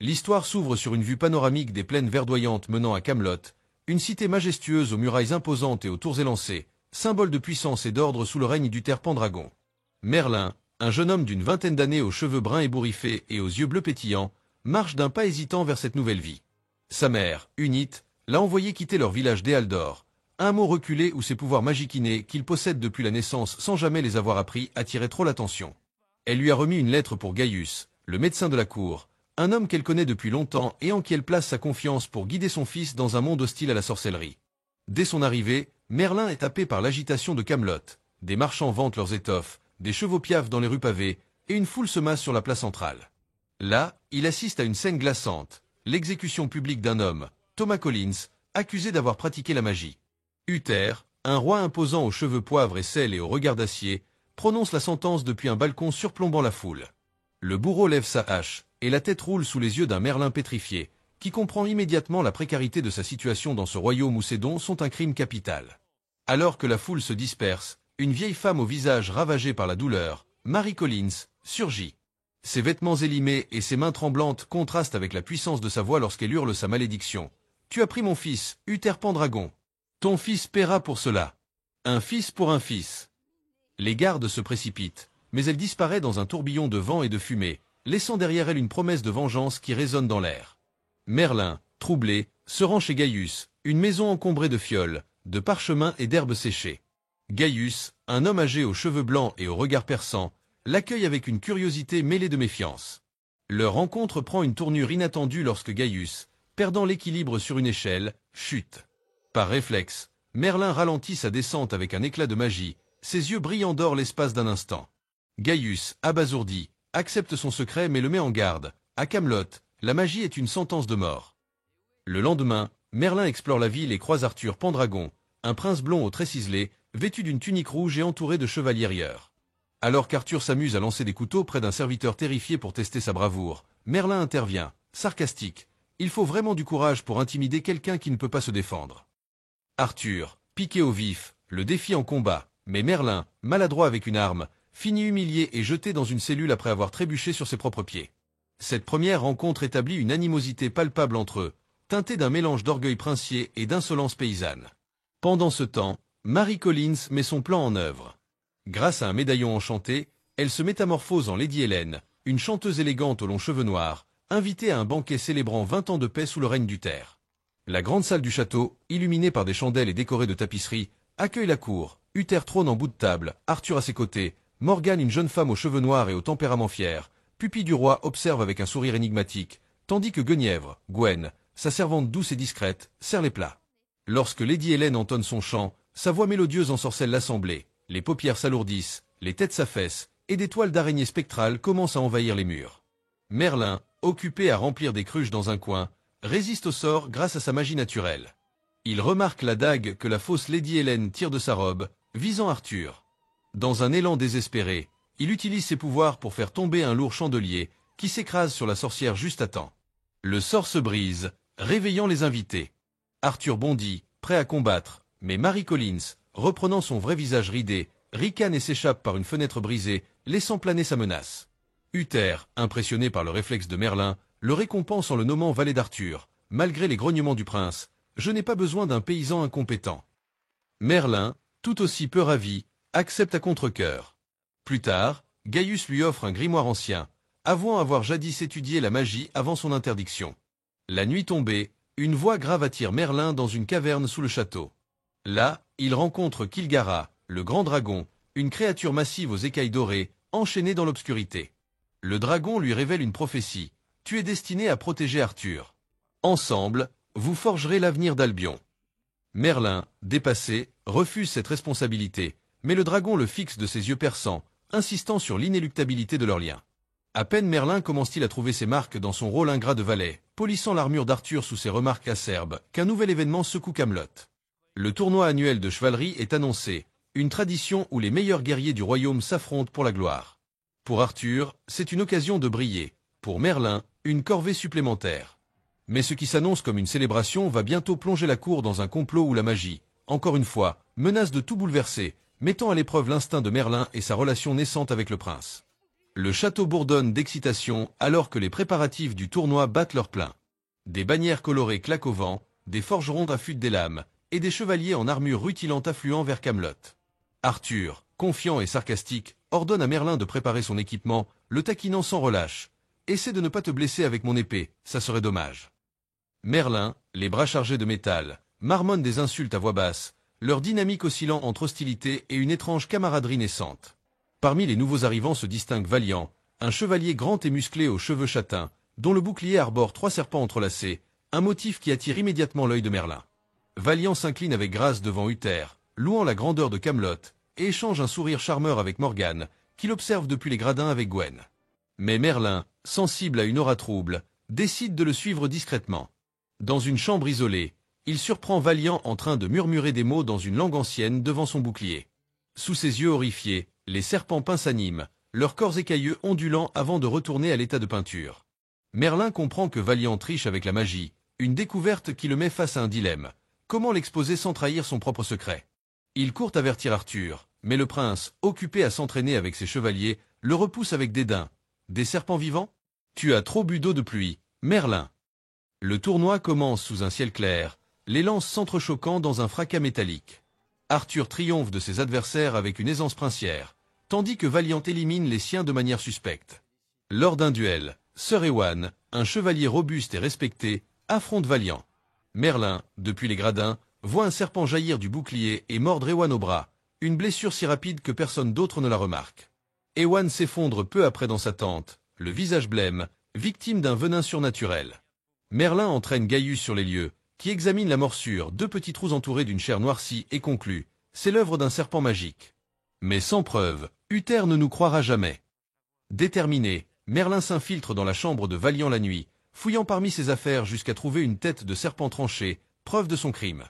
L'histoire s'ouvre sur une vue panoramique des plaines verdoyantes menant à Camelot, une cité majestueuse aux murailles imposantes et aux tours élancées, symbole de puissance et d'ordre sous le règne du Terre Pendragon. Merlin, un jeune homme d'une vingtaine d'années aux cheveux bruns ébouriffés et aux yeux bleus pétillants, marche d'un pas hésitant vers cette nouvelle vie. Sa mère, Unit, l'a envoyé quitter leur village d'Ealdor, un mot reculé où ses pouvoirs magiques innés qu'il possède depuis la naissance sans jamais les avoir appris attiraient trop l'attention. Elle lui a remis une lettre pour Gaius, le médecin de la cour, un homme qu'elle connaît depuis longtemps et en qui elle place sa confiance pour guider son fils dans un monde hostile à la sorcellerie. Dès son arrivée, Merlin est happé par l'agitation de Camelot. Des marchands vantent leurs étoffes, des chevaux piaffent dans les rues pavées, et une foule se masse sur la place centrale. Là, il assiste à une scène glaçante, l'exécution publique d'un homme, Thomas Collins, accusé d'avoir pratiqué la magie. Uther, un roi imposant aux cheveux poivre et sel et au regard d'acier, prononce la sentence depuis un balcon surplombant la foule. Le bourreau lève sa hache, et la tête roule sous les yeux d'un Merlin pétrifié, qui comprend immédiatement la précarité de sa situation dans ce royaume où ses dons sont un crime capital. Alors que la foule se disperse, une vieille femme au visage ravagé par la douleur, Mary Collins, surgit. Ses vêtements élimés et ses mains tremblantes contrastent avec la puissance de sa voix lorsqu'elle hurle sa malédiction. « Tu as pris mon fils, Uther Pendragon. Ton fils paiera pour cela. Un fils pour un fils. » Les gardes se précipitent, mais elle disparaît dans un tourbillon de vent et de fumée, laissant derrière elle une promesse de vengeance qui résonne dans l'air. Merlin, troublé, se rend chez Gaius, une maison encombrée de fioles, de parchemins et d'herbes séchées. Gaius, un homme âgé aux cheveux blancs et au regard perçant, l'accueille avec une curiosité mêlée de méfiance. Leur rencontre prend une tournure inattendue lorsque Gaius, perdant l'équilibre sur une échelle, chute. Par réflexe, Merlin ralentit sa descente avec un éclat de magie, ses yeux brillants d'or l'espace d'un instant. Gaius, abasourdi, accepte son secret mais le met en garde. À Camelot, la magie est une sentence de mort. Le lendemain, Merlin explore la ville et croise Arthur Pendragon, un prince blond aux traits ciselés, vêtu d'une tunique rouge et entouré de chevaliers rieurs. Alors qu'Arthur s'amuse à lancer des couteaux près d'un serviteur terrifié pour tester sa bravoure, Merlin intervient, sarcastique. Il faut vraiment du courage pour intimider quelqu'un qui ne peut pas se défendre. Arthur, piqué au vif, le défie en combat, mais Merlin, maladroit avec une arme, finit humilié et jeté dans une cellule après avoir trébuché sur ses propres pieds. Cette première rencontre établit une animosité palpable entre eux, teintée d'un mélange d'orgueil princier et d'insolence paysanne. Pendant ce temps, Mary Collins met son plan en œuvre. Grâce à un médaillon enchanté, elle se métamorphose en Lady Hélène, une chanteuse élégante aux longs cheveux noirs, invitée à un banquet célébrant 20 ans de paix sous le règne d'Uther. La grande salle du château, illuminée par des chandelles et décorée de tapisseries, accueille la cour. Uther trône en bout de table, Arthur à ses côtés, Morgane, une jeune femme aux cheveux noirs et au tempérament fier, pupille du roi, observe avec un sourire énigmatique, tandis que Guenièvre, Gwen, sa servante douce et discrète, sert les plats. Lorsque Lady Hélène entonne son chant, sa voix mélodieuse ensorcelle l'assemblée, les paupières s'alourdissent, les têtes s'affaissent, et des toiles d'araignées spectrales commencent à envahir les murs. Merlin, occupé à remplir des cruches dans un coin, résiste au sort grâce à sa magie naturelle. Il remarque la dague que la fausse Lady Hélène tire de sa robe, visant Arthur. Dans un élan désespéré, il utilise ses pouvoirs pour faire tomber un lourd chandelier qui s'écrase sur la sorcière juste à temps. Le sort se brise, réveillant les invités. Arthur bondit, prêt à combattre, mais Mary Collins, reprenant son vrai visage ridé, ricane et s'échappe par une fenêtre brisée, laissant planer sa menace. Uther, impressionné par le réflexe de Merlin, le récompense en le nommant valet d'Arthur. Malgré les grognements du prince, je n'ai pas besoin d'un paysan incompétent. Merlin, tout aussi peu ravi, accepte à contre-cœur. Plus tard, Gaius lui offre un grimoire ancien, avouant avoir jadis étudié la magie avant son interdiction. La nuit tombée, une voix grave attire Merlin dans une caverne sous le château. Là, il rencontre Kilgara, le grand dragon, une créature massive aux écailles dorées, enchaînée dans l'obscurité. Le dragon lui révèle une prophétie. Tu es destiné à protéger Arthur. Ensemble, vous forgerez l'avenir d'Albion. Merlin, dépassé, refuse cette responsabilité, mais le dragon le fixe de ses yeux perçants, insistant sur l'inéluctabilité de leur lien. À peine Merlin commence-t-il à trouver ses marques dans son rôle ingrat de valet, polissant l'armure d'Arthur sous ses remarques acerbes, qu'un nouvel événement secoue Camelot. Le tournoi annuel de chevalerie est annoncé, une tradition où les meilleurs guerriers du royaume s'affrontent pour la gloire. Pour Arthur, c'est une occasion de briller. Pour Merlin, une corvée supplémentaire. Mais ce qui s'annonce comme une célébration va bientôt plonger la cour dans un complot où la magie, encore une fois, menace de tout bouleverser, mettant à l'épreuve l'instinct de Merlin et sa relation naissante avec le prince. Le château bourdonne d'excitation alors que les préparatifs du tournoi battent leur plein. Des bannières colorées claquent au vent, des forgerons affûtent des lames, et des chevaliers en armure rutilante affluent vers Camelot. Arthur, confiant et sarcastique, ordonne à Merlin de préparer son équipement, le taquinant sans relâche. « Essaie de ne pas te blesser avec mon épée, ça serait dommage. » Merlin, les bras chargés de métal, marmonne des insultes à voix basse, leur dynamique oscillant entre hostilité et une étrange camaraderie naissante. Parmi les nouveaux arrivants se distingue Valiant, un chevalier grand et musclé aux cheveux châtains, dont le bouclier arbore 3 serpents entrelacés, un motif qui attire immédiatement l'œil de Merlin. Valiant s'incline avec grâce devant Uther, louant la grandeur de Camelot, et échange un sourire charmeur avec Morgane, qui l'observe depuis les gradins avec Gwen. Mais Merlin, sensible à une aura trouble, décide de le suivre discrètement. Dans une chambre isolée, il surprend Valiant en train de murmurer des mots dans une langue ancienne devant son bouclier. Sous ses yeux horrifiés, les serpents peints s'animent, leurs corps écailleux ondulant avant de retourner à l'état de peinture. Merlin comprend que Valiant triche avec la magie, une découverte qui le met face à un dilemme. Comment l'exposer sans trahir son propre secret? Il court avertir Arthur, mais le prince, occupé à s'entraîner avec ses chevaliers, le repousse avec dédain. Des serpents vivants? Tu as trop bu d'eau de pluie, Merlin. Le tournoi commence sous un ciel clair, les lances s'entrechoquant dans un fracas métallique. Arthur triomphe de ses adversaires avec une aisance princière, tandis que Valiant élimine les siens de manière suspecte. Lors d'un duel, Sir Ewan, un chevalier robuste et respecté, affronte Valiant. Merlin, depuis les gradins, voit un serpent jaillir du bouclier et mordre Ewan au bras, une blessure si rapide que personne d'autre ne la remarque. Ewan s'effondre peu après dans sa tente, le visage blême, victime d'un venin surnaturel. Merlin entraîne Gaius sur les lieux, qui examine la morsure, 2 petits trous entourés d'une chair noircie et conclut « C'est l'œuvre d'un serpent magique ». Mais sans preuve, Uther ne nous croira jamais. Déterminé, Merlin s'infiltre dans la chambre de Valiant la nuit, fouillant parmi ses affaires jusqu'à trouver une tête de serpent tranchée, preuve de son crime.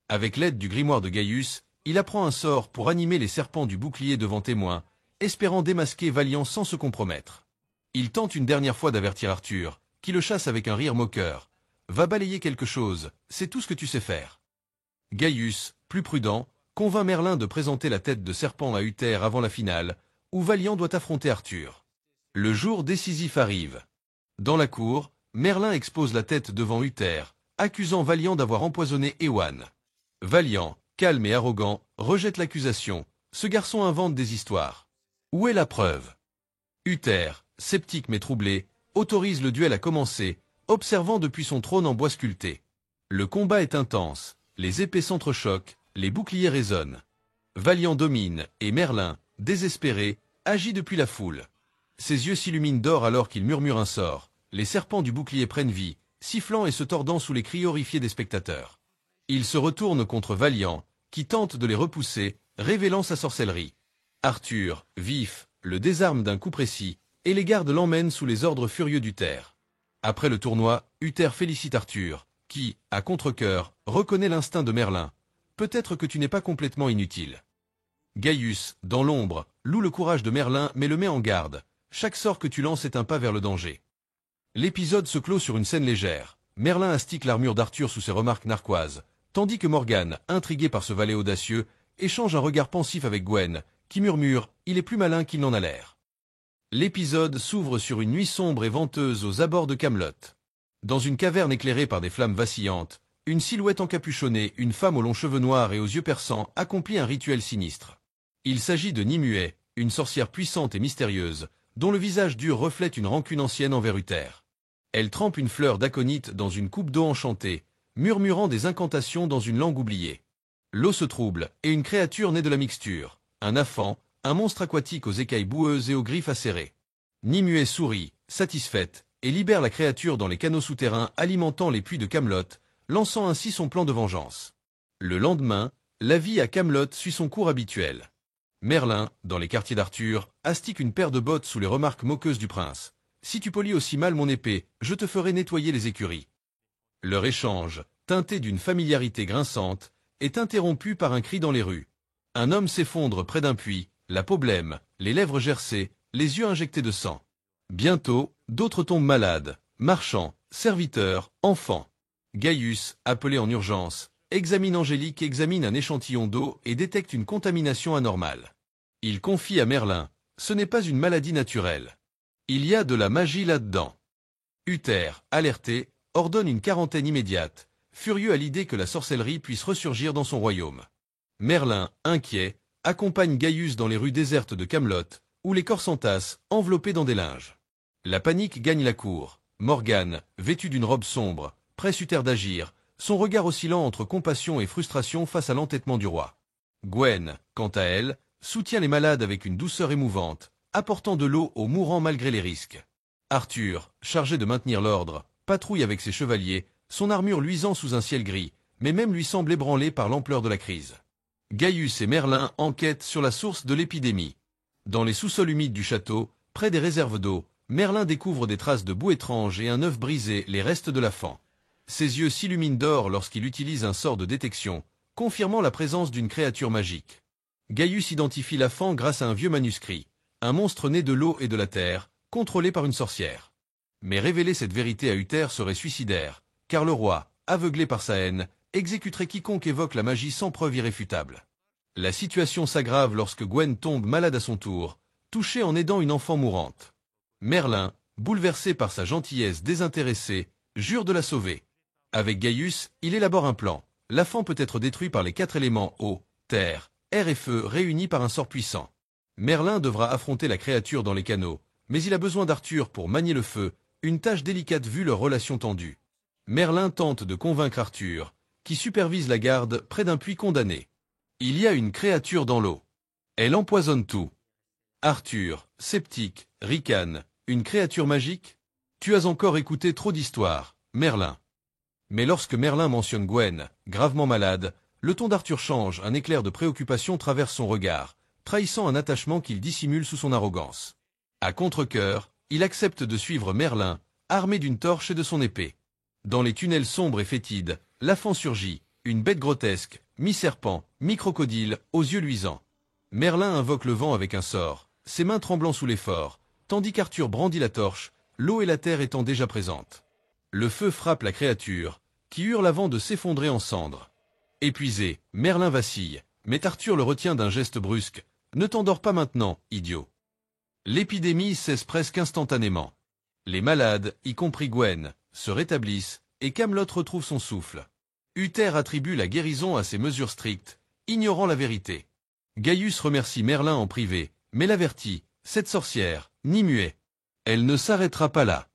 Avec l'aide du grimoire de Gaius, il apprend un sort pour animer les serpents du bouclier devant témoins, espérant démasquer Valiant sans se compromettre. Il tente une dernière fois d'avertir Arthur, qui le chasse avec un rire moqueur. « Va balayer quelque chose, c'est tout ce que tu sais faire. » Gaius, plus prudent, convainc Merlin de présenter la tête de serpent à Uther avant la finale, où Valiant doit affronter Arthur. Le jour décisif arrive. Dans la cour, Merlin expose la tête devant Uther, accusant Valiant d'avoir empoisonné Ewan. Valiant, calme et arrogant, rejette l'accusation. Ce garçon invente des histoires. Où est la preuve? Uther, sceptique mais troublé, autorise le duel à commencer, observant depuis son trône en bois sculpté. Le combat est intense, les épées s'entrechoquent, les boucliers résonnent. Valiant domine, et Merlin, désespéré, agit depuis la foule. Ses yeux s'illuminent d'or alors qu'il murmure un sort. Les serpents du bouclier prennent vie, sifflant et se tordant sous les cris horrifiés des spectateurs. Il se retourne contre Valiant, qui tente de les repousser, révélant sa sorcellerie. Arthur, vif, le désarme d'un coup précis, et les gardes l'emmènent sous les ordres furieux d'Uther. Après le tournoi, Uther félicite Arthur, qui, à contre-cœur, reconnaît l'instinct de Merlin. Peut-être que tu n'es pas complètement inutile. Gaius, dans l'ombre, loue le courage de Merlin mais le met en garde. Chaque sort que tu lances est un pas vers le danger. L'épisode se clôt sur une scène légère. Merlin astique l'armure d'Arthur sous ses remarques narquoises, tandis que Morgane, intriguée par ce valet audacieux, échange un regard pensif avec Gwen, qui murmure « Il est plus malin qu'il n'en a l'air ». L'épisode s'ouvre sur une nuit sombre et venteuse aux abords de Camelot. Dans une caverne éclairée par des flammes vacillantes, une silhouette encapuchonnée, une femme aux longs cheveux noirs et aux yeux perçants, accomplit un rituel sinistre. Il s'agit de Nimue, une sorcière puissante et mystérieuse, dont le visage dur reflète une rancune ancienne envers Uther. Elle trempe une fleur d'aconite dans une coupe d'eau enchantée, murmurant des incantations dans une langue oubliée. L'eau se trouble, et une créature naît de la mixture, un afan, un monstre aquatique aux écailles boueuses et aux griffes acérées. Nimue sourit, satisfaite, et libère la créature dans les canaux souterrains alimentant les puits de Camelot, lançant ainsi son plan de vengeance. Le lendemain, la vie à Camelot suit son cours habituel. Merlin, dans les quartiers d'Arthur, astique une paire de bottes sous les remarques moqueuses du prince. « Si tu polis aussi mal mon épée, je te ferai nettoyer les écuries. » Leur échange, teinté d'une familiarité grinçante, est interrompu par un cri dans les rues. Un homme s'effondre près d'un puits, la peau blême, les lèvres gercées, les yeux injectés de sang. Bientôt, d'autres tombent malades, marchands, serviteurs, enfants. Gaius, appelé en urgence, examine un échantillon d'eau et détecte une contamination anormale. Il confie à Merlin, ce n'est pas une maladie naturelle. Il y a de la magie là-dedans. Uther, alerté, ordonne une quarantaine immédiate, furieux à l'idée que la sorcellerie puisse ressurgir dans son royaume. Merlin, inquiet, accompagne Gaius dans les rues désertes de Camelot, où les corps s'entassent, enveloppés dans des linges. La panique gagne la cour. Morgane, vêtue d'une robe sombre, presse Uther d'agir, son regard oscillant entre compassion et frustration face à l'entêtement du roi. Gwen, quant à elle, soutient les malades avec une douceur émouvante, apportant de l'eau aux mourants malgré les risques. Arthur, chargé de maintenir l'ordre, patrouille avec ses chevaliers, son armure luisant sous un ciel gris, mais même lui semble ébranlé par l'ampleur de la crise. Gaius et Merlin enquêtent sur la source de l'épidémie. Dans les sous-sols humides du château, près des réserves d'eau, Merlin découvre des traces de boue étrange et un œuf brisé, les restes de la faim. Ses yeux s'illuminent d'or lorsqu'il utilise un sort de détection, confirmant la présence d'une créature magique. Gaius identifie la faim grâce à un vieux manuscrit, un monstre né de l'eau et de la terre, contrôlé par une sorcière. Mais révéler cette vérité à Uther serait suicidaire, car le roi, aveuglé par sa haine, exécuterait quiconque évoque la magie sans preuve irréfutable. La situation s'aggrave lorsque Gwen tombe malade à son tour, touchée en aidant une enfant mourante. Merlin, bouleversé par sa gentillesse désintéressée, jure de la sauver. Avec Gaius, il élabore un plan. L'enfant peut être détruit par les 4 éléments eau, terre, air et feu réunis par un sort puissant. Merlin devra affronter la créature dans les canaux, mais il a besoin d'Arthur pour manier le feu, une tâche délicate vu leur relation tendue. Merlin tente de convaincre Arthur, qui supervise la garde près d'un puits condamné. Il y a une créature dans l'eau. Elle empoisonne tout. Arthur, sceptique, ricane, une créature magique? Tu as encore écouté trop d'histoires, Merlin. Mais lorsque Merlin mentionne Gwen, gravement malade, le ton d'Arthur change, un éclair de préoccupation traverse son regard, trahissant un attachement qu'il dissimule sous son arrogance. À contre-cœur, il accepte de suivre Merlin, armé d'une torche et de son épée. Dans les tunnels sombres et fétides, l'enfant surgit, une bête grotesque, mi-serpent, mi-crocodile, aux yeux luisants. Merlin invoque le vent avec un sort, ses mains tremblant sous l'effort, tandis qu'Arthur brandit la torche, l'eau et la terre étant déjà présentes. Le feu frappe la créature, qui hurle avant de s'effondrer en cendres. Épuisé, Merlin vacille, mais Arthur le retient d'un geste brusque. « Ne t'endors pas maintenant, idiot !» L'épidémie cesse presque instantanément. Les malades, y compris Gwen, se rétablissent, et Camelot retrouve son souffle. Uther attribue la guérison à ces mesures strictes, ignorant la vérité. Gaius remercie Merlin en privé, mais l'avertit, cette sorcière, ni muet. Elle ne s'arrêtera pas là.